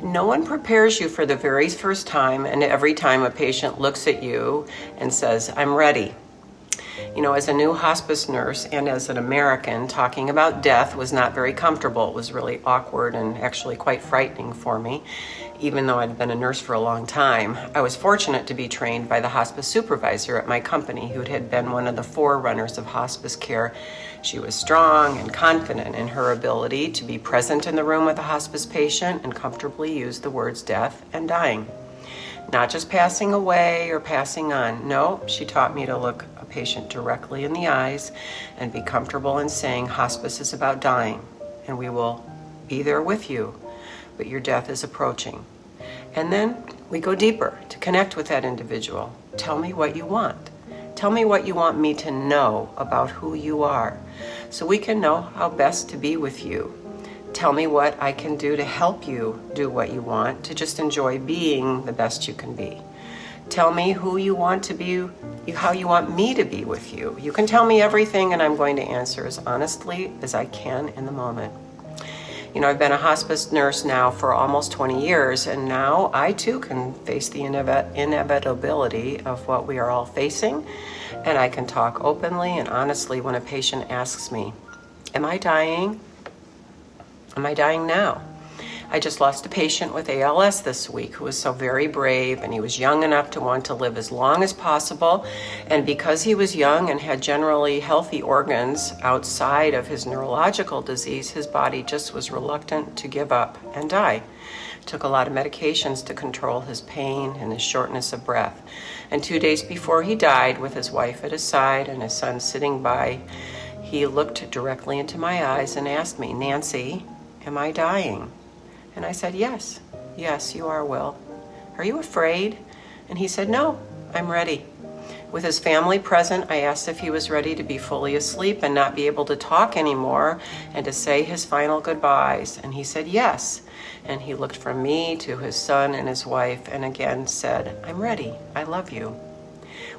No one prepares you for the very first time, and every time a patient looks at you and says, "I'm ready." You know, as a new hospice nurse and as an American, talking about death was not very comfortable. It was really awkward and actually quite frightening for me, even though I'd been a nurse for a long time. I was fortunate to be trained by the hospice supervisor at my company, who had been one of the forerunners of hospice care. She was strong and confident in her ability to be present in the room with a hospice patient and comfortably use the words death and dying. Not just passing away or passing on. No, she taught me to look a patient directly in the eyes and be comfortable in saying hospice is about dying, and we will be there with you, but your death is approaching. And then we go deeper to connect with that individual. Tell me what you want. Tell me what you want me to know about who you are, so we can know how best to be with you. Tell me what I can do to help you do what you want, to just enjoy being the best you can be. Tell me who you want to be, how you want me to be with you. You can tell me everything, and I'm going to answer as honestly as I can in the moment. You know, I've been a hospice nurse now for almost 20 years, and now I too can face the inevitability of what we are all facing, and I can talk openly and honestly when a patient asks me, "Am I dying? Am I dying now?" I just lost a patient with ALS this week who was so very brave, and he was young enough to want to live as long as possible. And because he was young and had generally healthy organs outside of his neurological disease, his body just was reluctant to give up and die. Took a lot of medications to control his pain and his shortness of breath. And 2 days before he died, with his wife at his side and his son sitting by, he looked directly into my eyes and asked me, "Nancy, am I dying?" And I said, "Yes, you are, Will. Are you afraid?" And he said, "No, I'm ready." With his family present, I asked if he was ready to be fully asleep and not be able to talk anymore and to say his final goodbyes. And he said, "Yes." And he looked from me to his son and his wife and again said, "I'm ready. I love you."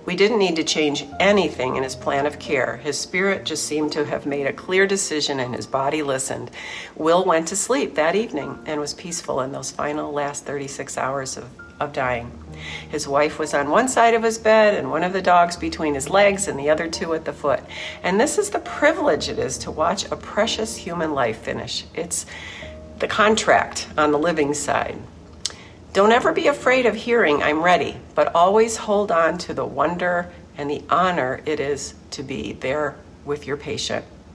We didn't need to change anything in his plan of care. His spirit just seemed to have made a clear decision, and his body listened. Will went to sleep that evening and was peaceful in those final last 36 hours of dying. His wife was on one side of his bed and one of the dogs between his legs and the other two at the foot. And this is the privilege it is to watch a precious human life finish. It's the contract on the living side. Don't ever be afraid of hearing "I'm ready," but always hold on to the wonder and the honor it is to be there with your patient.